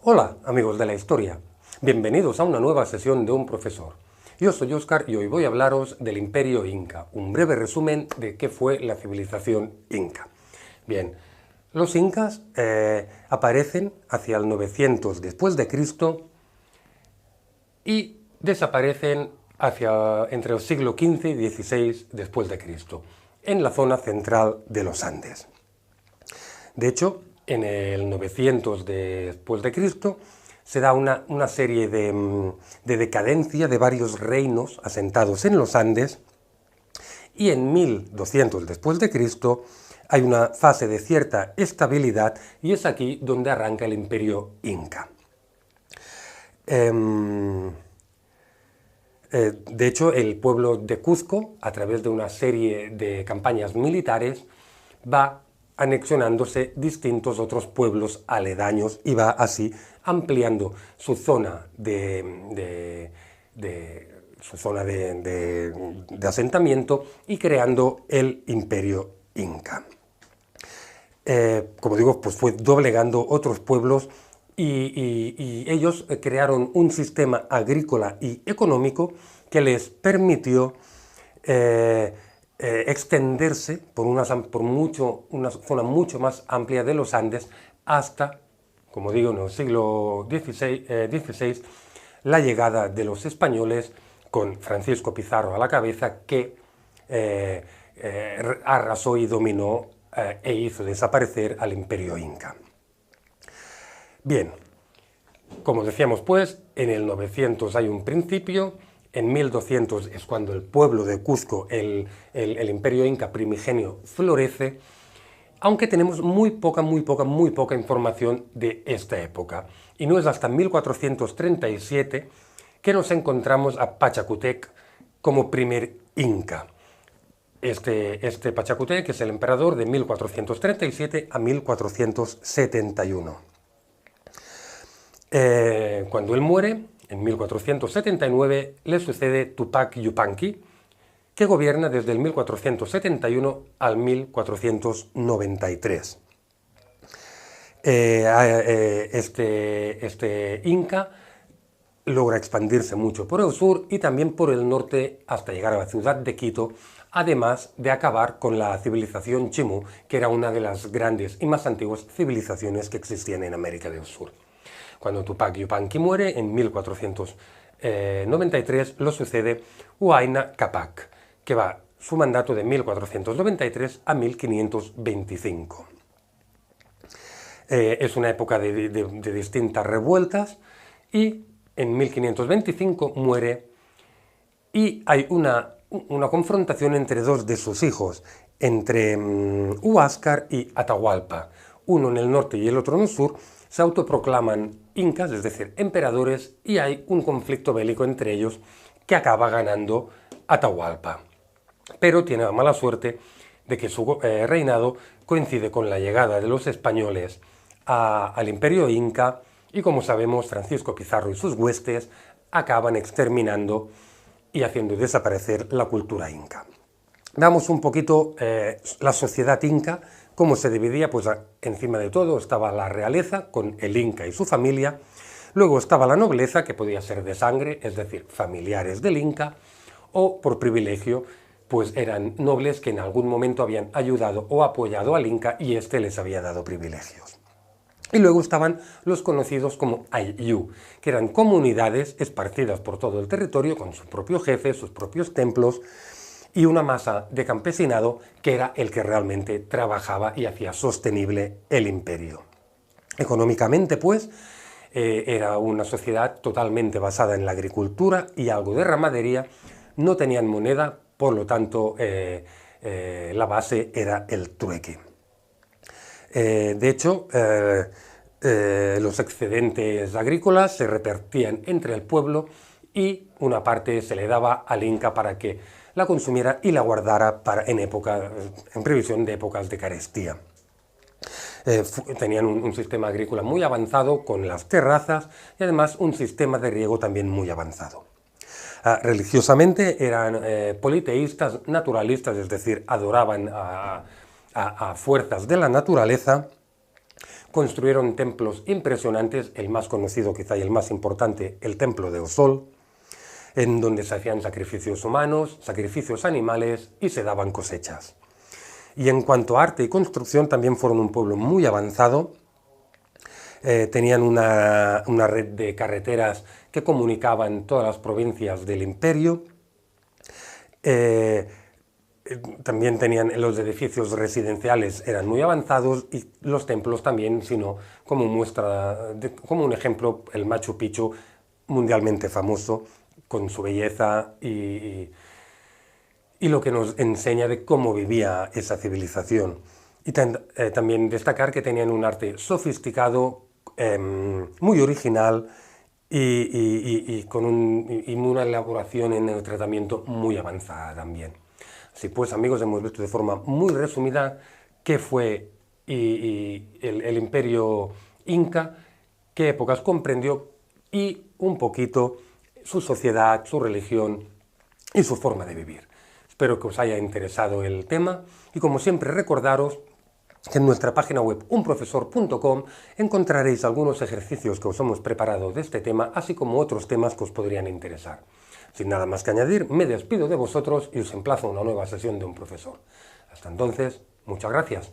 Hola amigos de la historia, bienvenidos a una nueva sesión de Un Profesor. Yo soy Óscar y hoy voy a hablaros del Imperio Inca, un breve resumen de qué fue la civilización inca. Bien, los incas aparecen hacia el 900 después de Cristo y desaparecen entre el siglo XV y XVI después de Cristo, en la zona central de los Andes. De hecho, en el 900 después de Cristo se da una serie de decadencia de varios reinos asentados en los Andes, y en 1200 después de Cristo hay una fase de cierta estabilidad, y es aquí donde arranca el Imperio Inca. De hecho, el pueblo de Cuzco, a través de una serie de campañas militares, va anexionándose distintos otros pueblos aledaños y va así ampliando su zona de asentamiento y creando el Imperio Inca. Como digo, pues fue doblegando otros pueblos y ellos crearon un sistema agrícola y económico que les permitió extenderse por una zona mucho más amplia de los Andes hasta, como digo, en el siglo XVI, la llegada de los españoles con Francisco Pizarro a la cabeza, que arrasó y dominó e hizo desaparecer al Imperio Inca. Bien, como decíamos, pues, en el 900 hay un principio. En 1200 es cuando el pueblo de Cuzco, el Imperio Inca primigenio, florece, aunque tenemos muy poca información de esta época. Y no es hasta 1437 que nos encontramos a Pachacútec como primer Inca. Este Pachacútec es el emperador de 1437 a 1471. Cuando él muere, en 1479, le sucede Tupac Yupanqui, que gobierna desde el 1471 al 1493. Este Inca logra expandirse mucho por el sur y también por el norte hasta llegar a la ciudad de Quito, además de acabar con la civilización Chimú, que era una de las grandes y más antiguas civilizaciones que existían en América del Sur. Cuando Tupac Yupanqui muere, en 1493, lo sucede Huayna Capac, que va su mandato de 1493 a 1525. Es una época de distintas revueltas, y en 1525 muere, y hay una confrontación entre dos de sus hijos, entre Huáscar y Atahualpa, uno en el norte y el otro en el sur. Se autoproclaman incas, es decir, emperadores, y hay un conflicto bélico entre ellos que acaba ganando Atahualpa. Pero tiene la mala suerte de que su reinado coincide con la llegada de los españoles al Imperio Inca, y como sabemos, Francisco Pizarro y sus huestes acaban exterminando y haciendo desaparecer la cultura inca. Veamos un poquito la sociedad inca, cómo se dividía. Pues encima de todo estaba la realeza, con el inca y su familia. Luego estaba la nobleza, que podía ser de sangre, es decir, familiares del inca, o por privilegio, pues eran nobles que en algún momento habían ayudado o apoyado al inca y éste les había dado privilegios. Y luego estaban los conocidos como ayllu, que eran comunidades esparcidas por todo el territorio, con su propio jefe, sus propios templos, y una masa de campesinado que era el que realmente trabajaba y hacía sostenible el imperio. Económicamente, pues, era una sociedad totalmente basada en la agricultura y algo de ramadería. No tenían moneda, por lo tanto, la base era el trueque. De hecho, los excedentes agrícolas se repartían entre el pueblo, y una parte se le daba al inca para que la consumiera y la guardara en previsión de épocas de carestía. Tenían un sistema agrícola muy avanzado, con las terrazas, y además un sistema de riego también muy avanzado. Religiosamente eran politeístas, naturalistas, es decir, adoraban a fuerzas de la naturaleza, construyeron templos impresionantes, el más conocido quizá y el más importante, el templo de Osol, en donde se hacían sacrificios humanos, sacrificios animales y se daban cosechas. Y en cuanto a arte y construcción, también fueron un pueblo muy avanzado. Tenían una red de carreteras que comunicaban todas las provincias del imperio. También tenían los edificios residenciales, eran muy avanzados, y los templos también, sino como muestra, como un ejemplo, el Machu Picchu, mundialmente famoso, con su belleza y lo que nos enseña de cómo vivía esa civilización. Y también destacar que tenían un arte sofisticado, muy original y con una elaboración en el tratamiento muy avanzada también. Así pues, amigos, hemos visto de forma muy resumida qué fue el imperio inca, qué épocas comprendió y un poquito su sociedad, su religión y su forma de vivir. Espero que os haya interesado el tema y, como siempre, recordaros que en nuestra página web unprofesor.com encontraréis algunos ejercicios que os hemos preparado de este tema, así como otros temas que os podrían interesar. Sin nada más que añadir, me despido de vosotros y os emplazo a una nueva sesión de Un Profesor. Hasta entonces, muchas gracias.